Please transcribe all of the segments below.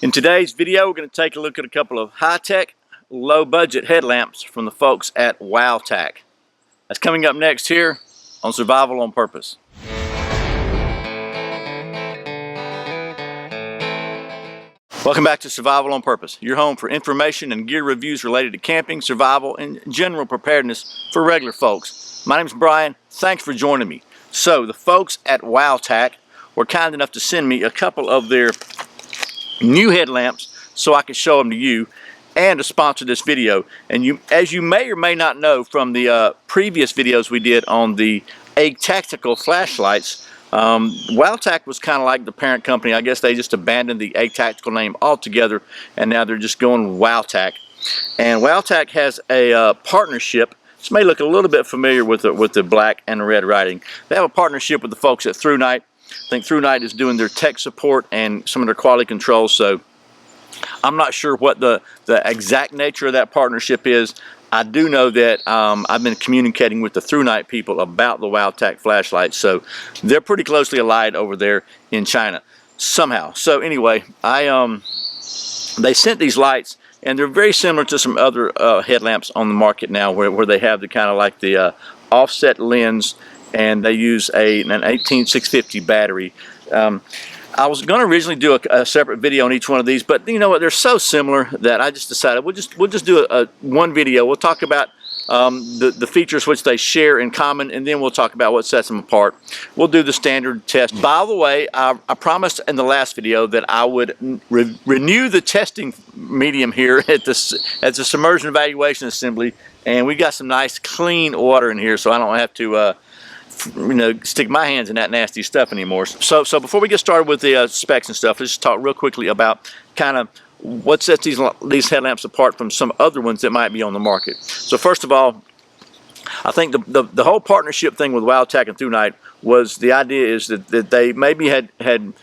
In today's video, we're going to take a look at a couple of high-tech, low-budget headlamps from the folks at WowTac. That's coming up next here on Survival on Purpose. Welcome back to Survival on Purpose, your home for information and gear reviews related to camping, survival, and general preparedness for regular folks. My name's Brian. Thanks for joining me. So, the folks at WowTac were kind enough to send me a couple of their new headlamps so I can show them to you and to sponsor this video. And as you may or may not know from the previous videos we did on the A-Tactical flashlights, WowTac was kind of like the parent company. I guess they just abandoned the A-Tactical name altogether, and now they're just going with WowTac. And WowTac has a partnership. This may look a little bit familiar with the black and red writing. They have a partnership with the folks at ThruNite. I think ThruNite is doing their tech support and some of their quality control, so I'm not sure what the exact nature of that partnership is. I do know that I've been communicating with the ThruNite people about the WowTac flashlights, so they're pretty closely allied over there in China somehow. So anyway, they sent these lights, and they're very similar to some other headlamps on the market now, where they have the kind of like the offset lens, and they use an 18650 battery. I was going to originally do a separate video on each one of these, but you know what, they're so similar that I just decided we'll just do one video. We'll talk about the features which they share in common, and then we'll talk about what sets them apart. We'll do the standard test. By the way, I promised in the last video that I would renew the testing medium here at the submersion evaluation assembly, and we got some nice clean water in here, so I don't have to stick my hands in that nasty stuff anymore. So before we get started with the specs and stuff, let's just talk real quickly about kind of what sets these headlamps apart from some other ones that might be on the market. So first of all, I think the whole partnership thing with WowTac and ThruNite was, the idea is that they maybe had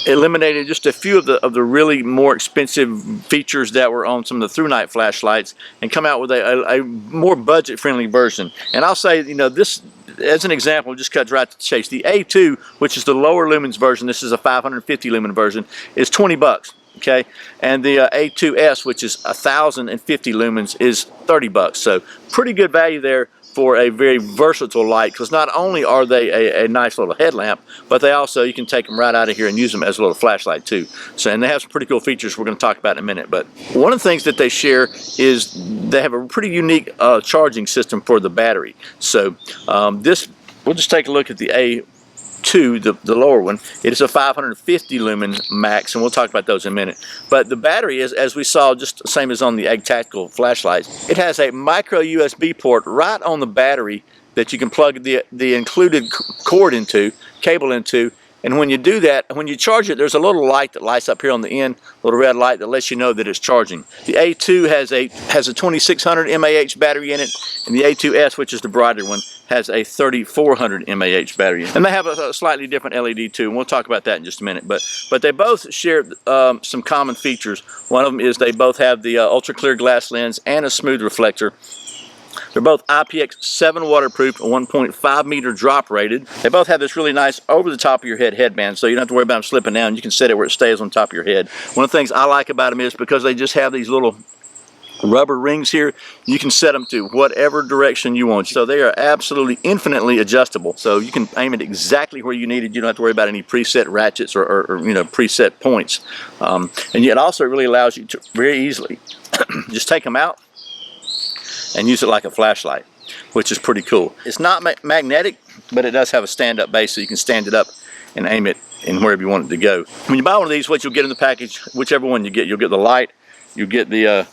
eliminated just a few of the really more expensive features that were on some of the ThruNite flashlights and come out with a more budget-friendly version. And I'll say, this, as an example, just cuts right to the chase. The A2, which is the lower lumens version, this is a 550 lumen version, is 20 bucks, okay? And the A2S, which is 1050 lumens, is 30 bucks. So pretty good value there for a very versatile light, because not only are they a nice little headlamp, but they also, you can take them right out of here and use them as a little flashlight too. So, and they have some pretty cool features we're going to talk about in a minute. But one of the things that they share is they have a pretty unique charging system for the battery. So we'll just take a look at the A2, the lower one. It is a 550 lumen max, and we'll talk about those in a minute. But the battery is, as we saw, just the same as on the A-Tactical flashlights. It has a micro USB port right on the battery that you can plug the included cable into. And when you do that, when you charge it, there's a little light that lights up here on the end, a little red light that lets you know that it's charging. The A2 has a 2600 mAh battery in it, and the A2S, which is the brighter one, has a 3400 mAh battery in it. And they have a slightly different LED too, and we'll talk about that in just a minute. But they both share some common features. One of them is they both have the ultra clear glass lens and a smooth reflector. They're both IPX7 waterproof, 1.5 meter drop rated. They both have this really nice over the top of your head headband, so you don't have to worry about them slipping down. You can set it where it stays on top of your head. One of the things I like about them is because they just have these little rubber rings here, you can set them to whatever direction you want. So they are absolutely infinitely adjustable. So you can aim it exactly where you need it. You don't have to worry about any preset ratchets or preset points. And it also really allows you to very easily just take them out and use it like a flashlight, which is pretty cool. It's not magnetic, but it does have a stand-up base, so you can stand it up and aim it in wherever you want it to go. When you buy one of these, what you'll get in the package, whichever one you get, you'll get the light, you'll get the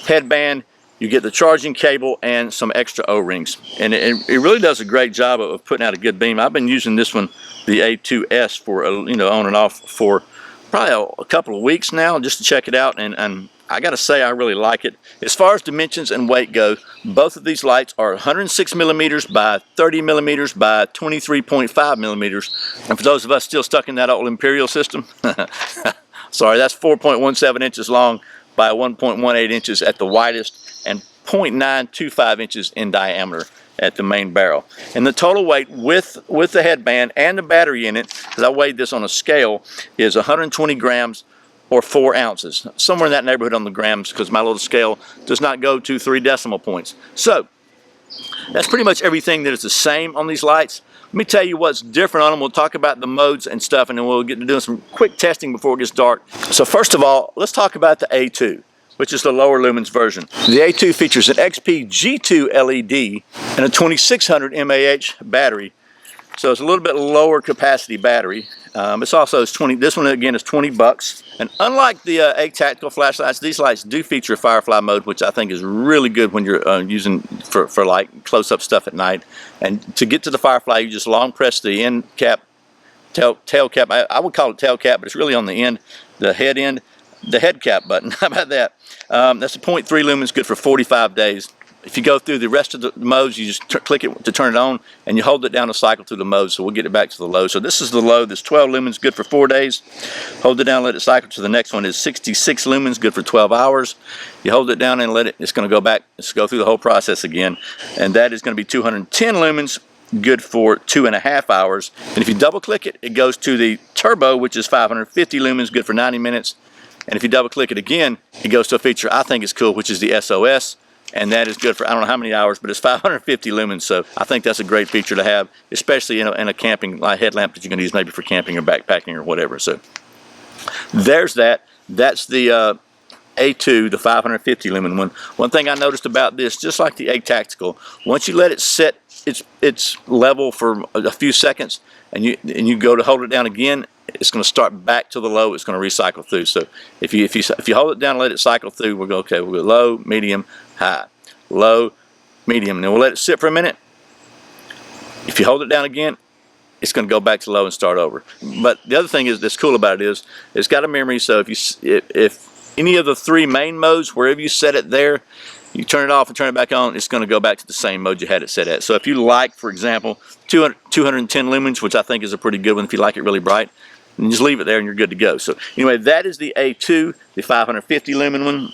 headband, you get the charging cable, and some extra O-rings. And it really does a great job of putting out a good beam. I've been using this one, the A2S, for on and off for probably a couple of weeks now, just to check it out, and I gotta say, I really like it. As far as dimensions and weight go, both of these lights are 106 millimeters by 30 millimeters by 23.5 millimeters. And for those of us still stuck in that old imperial system, sorry, that's 4.17 inches long by 1.18 inches at the widest and 0.925 inches in diameter at the main barrel. And the total weight with the headband and the battery in it, because I weighed this on a scale, is 120 grams or 4 ounces, somewhere in that neighborhood on the grams, because my little scale does not go to 3 decimal points. So that's pretty much everything that is the same on these lights. Let me tell you what's different on them. We'll talk about the modes and stuff, and then we'll get to doing some quick testing before it gets dark. So first of all, let's talk about the A2, which is the lower lumens version. The A2 features an XP G2 LED and a 2600 mAh battery. So it's a little bit lower capacity battery. It's also this one again is $20. And unlike the A tactical flashlights, these lights do feature Firefly Mode, which I think is really good when you're using for like close-up stuff at night. And to get to the Firefly, you just long press the end cap, tail cap. I would call it tail cap, but it's really on the end, the head end, the head cap button. How about that? That's a 0.3 lumens, good for 45 days. If you go through the rest of the modes, you just click it to turn it on, and you hold it down to cycle through the modes. So we'll get it back to the low. So this is the low. This 12 lumens, good for 4 days. Hold it down, let it cycle to the next one. Is 66 lumens, good for 12 hours. You hold it down and let it. It's going to go back. Let's go through the whole process again, and that is going to be 210 lumens, good for 2.5 hours. And if you double click it, it goes to the turbo, which is 550 lumens, good for 90 minutes. And if you double click it again, it goes to a feature I think is cool, which is the SOS. And that is good for I don't know how many hours, but it's 550 lumens. So I think that's a great feature to have, especially in a camping light headlamp that you're going to use maybe for camping or backpacking or whatever. So there's that. That's the A2, the 550 lumen one. One thing I noticed about this, just like the A Tactical, once you let it set its level for a few seconds, and you go to hold it down again, it's going to start back to the low. It's going to recycle through. So if you hold it down and let it cycle through, we'll go low, medium, high, low, medium, and then we'll let it sit for a minute. If you hold it down again, it's going to go back to low and start over. But the other thing that's cool about it is it's got a memory. So if any of the 3 main modes, wherever you set it there, you turn it off and turn it back on, it's going to go back to the same mode you had it set at. So if you like, for example, 210 lumens, which I think is a pretty good one if you like it really bright, and just leave it there and you're good to go. So anyway, that is the A2, the 550 lumen one.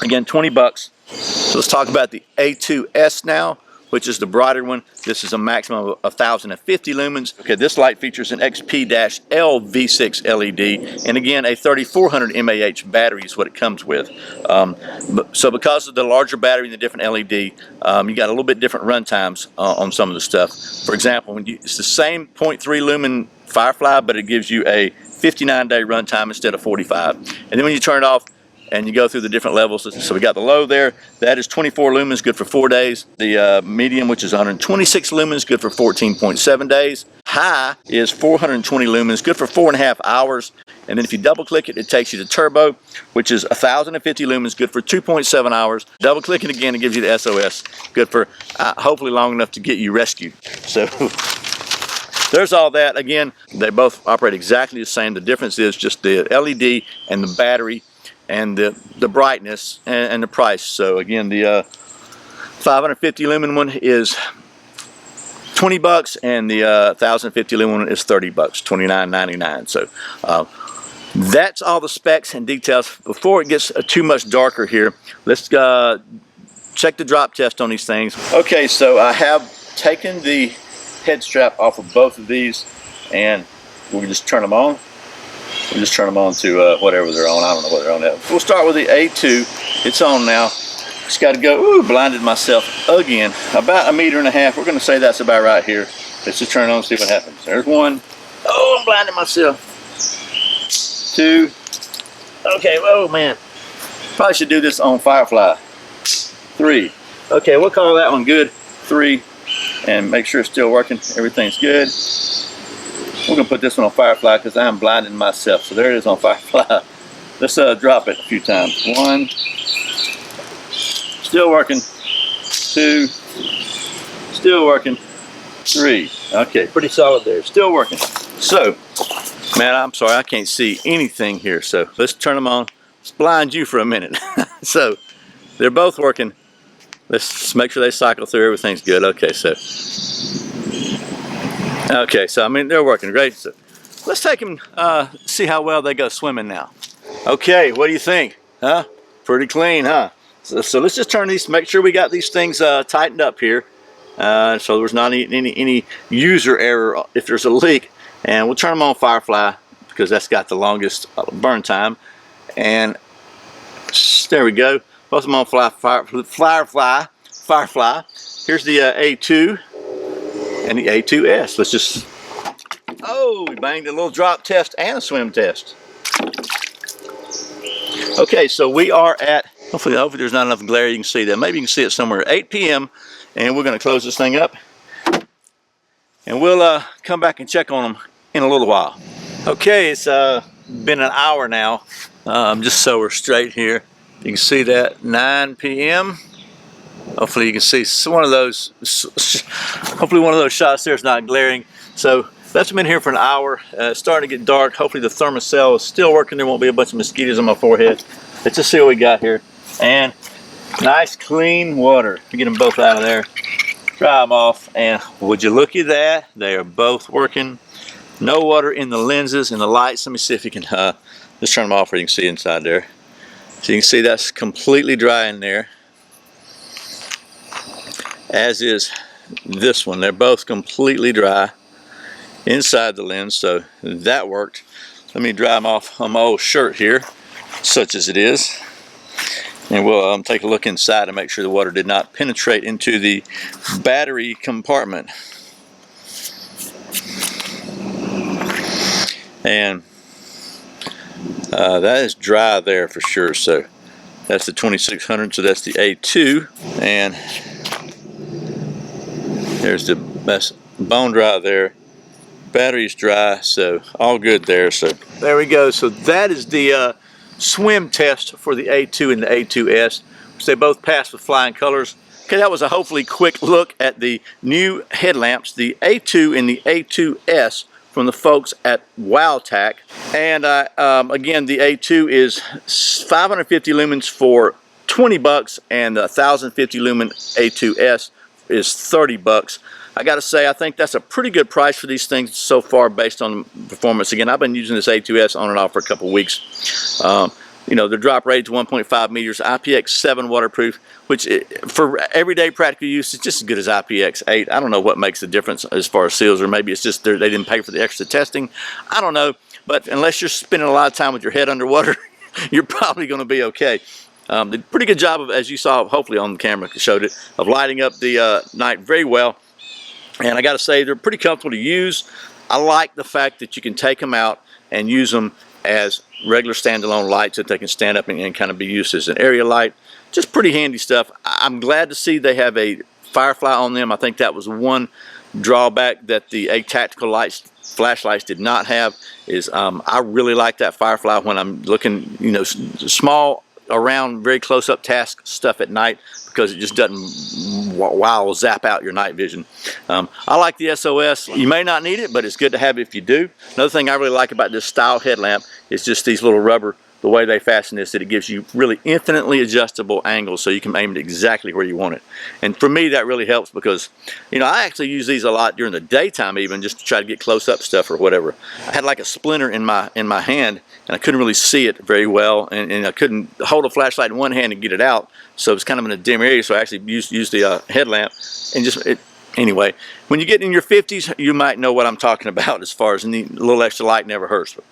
Again, $20. So let's talk about the A2S now, which is the brighter one. This is a maximum of 1050 lumens. Okay, this light features an XP-L V6 LED, and again, a 3400 mAh battery is what it comes with. So because of the larger battery and the different LED, you got a little bit different run times on some of the stuff. For example, it's the same 0.3 lumen Firefly, but it gives you a 59-day run time instead of 45. And then when you turn it off, and you go through the different levels. So we got the low there. That is 24 lumens, good for 4 days. The medium, which is 126 lumens, good for 14.7 days. High is 420 lumens, good for 4.5 hours. And then if you double click it, it takes you to turbo, which is 1050 lumens, good for 2.7 hours. Double click it again, it gives you the SOS, good for hopefully long enough to get you rescued. So there's all that. Again, they both operate exactly the same. The difference is just the LED and the battery and the brightness and the price. So again, the 550 lumen one is $20, and the 1050 lumen one is $30, $29.99. So that's all the specs and details. Before it gets too much darker here, let's check the drop test on these things. Okay, so I have taken the head strap off of both of these, and we'll just turn them on. We'll just turn them on to whatever they're on. I don't know what they're on now. We'll start with the A2. It's on now. Just got to go. Ooh, blinded myself again. About 1.5 meters. We're going to say that's about right here. Let's just turn it on and see what happens. There's one. Oh, I'm blinding myself. 2. Okay, oh man. Probably should do this on Firefly. 3. Okay, we'll call that one good. 3. And make sure it's still working. Everything's good. We're going to put this one on Firefly because I'm blinding myself. So there it is on Firefly. Let's drop it a few times. 1. Still working. 2. Still working. 3. Okay, pretty solid there. Still working. So, man, I'm sorry. I can't see anything here. So let's turn them on. Let's blind you for a minute. So they're both working. Let's make sure they cycle through. Everything's good. Okay, so I mean, they're working great. So let's take them, see how well they go swimming now. Okay, what do you think? Huh? Pretty clean, huh? So let's just turn these, make sure we got these things tightened up here. So there's not any user error if there's a leak. And we'll turn them on Firefly because that's got the longest burn time. And there we go. Both of them on Firefly. Here's the A2 and the A2S. Let's just, oh, we banged a little drop test and a swim test. Okay, so we are at, hopefully there's not enough glare you can see that. Maybe you can see it somewhere, 8 p.m. and we're going to close this thing up. And we'll come back and check on them in a little while. Okay, it's been an hour now, just so we're straight here. You can see that, 9 p.m. Hopefully you can see one of those, hopefully one of those shots there is not glaring. So that's been here for an hour. It's starting to get dark. Hopefully the thermocell is still working. There won't be a bunch of mosquitoes on my forehead. Let's just see what we got here. And nice clean water. Get them both out of there. Dry them off. And would you look at that? They are both working. No water in the lenses and the lights. Let me see if you can just turn them off where you can see inside there. So you can see that's completely dry in there. As is this one. They're both completely dry inside the lens, so that worked. Let me dry them off on my old shirt here, such as it is. And we'll take a look inside and make sure the water did not penetrate into the battery compartment. And that is dry there for sure. So that's the 2600, so that's the A2. And there's the best bone dry there. Battery's dry, so all good there. So there we go. So that is the swim test for the A2 and the A2S, which they both passed with flying colors. Okay, that was a hopefully quick look at the new headlamps, the A2 and the A2S from the folks at WowTac. And again, the A2 is 550 lumens for 20 bucks, and the 1050 lumen A2S is 30 bucks. I gotta say, I think that's a pretty good price for these things so far based on performance. Again, I've been using this A2S on and off for a couple weeks. You know, the drop rate is 1.5 meters, IPX7 waterproof, which for everyday practical use is just as good as IPX8. I don't know what makes the difference as far as seals, or maybe it's just they didn't pay for the extra testing. I don't know, but unless you're spending a lot of time with your head underwater, you're probably gonna be okay. Did a pretty good job of, as you saw, hopefully on the camera showed it, of lighting up the night very well. And I got to say, they're pretty comfortable to use. I like the fact that you can take them out and use them as regular standalone lights that they can stand up and kind of be used as an area light. Just pretty handy stuff. I'm glad to see they have a Firefly on them. I think that was one drawback that the tactical lights, flashlights did not have. Is I really like that Firefly when I'm looking, you know, small around very close up task stuff at night, because it just doesn't zap out your night vision. I like the SOS. You may not need it, but it's good to have if you do. Another thing I really like about this style headlamp is just these little rubber, the way they fasten this, that it gives you really infinitely adjustable angles, so you can aim it exactly where you want it. And for me, that really helps, because, you know, I actually use these a lot during the daytime, even just to try to get close up stuff or whatever. I had like a splinter in my hand, and I couldn't really see it very well, and I couldn't hold a flashlight in one hand and get it out, so it was kind of in a dim area. So I actually used the headlamp, and anyway, when you get in your 50s, you might know what I'm talking about as far as a little extra light never hurts. But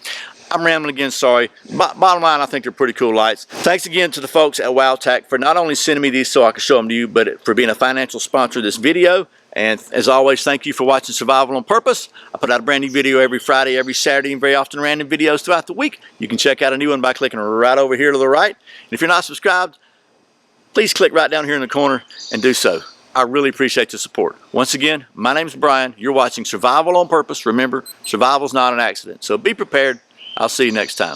I'm rambling again, sorry. Bottom line, I think they're pretty cool lights. Thanks again to the folks at WowTac for not only sending me these so I can show them to you, but for being a financial sponsor of this video. And as always, thank you for watching Survival on Purpose. I put out a brand new video every Friday, every Saturday, and very often random videos throughout the week. You can check out a new one by clicking right over here to the right. And if you're not subscribed, please click right down here in the corner and do so. I really appreciate the support. Once again, my name's Brian. You're watching Survival on Purpose. Remember, survival's not an accident. So be prepared. I'll see you next time.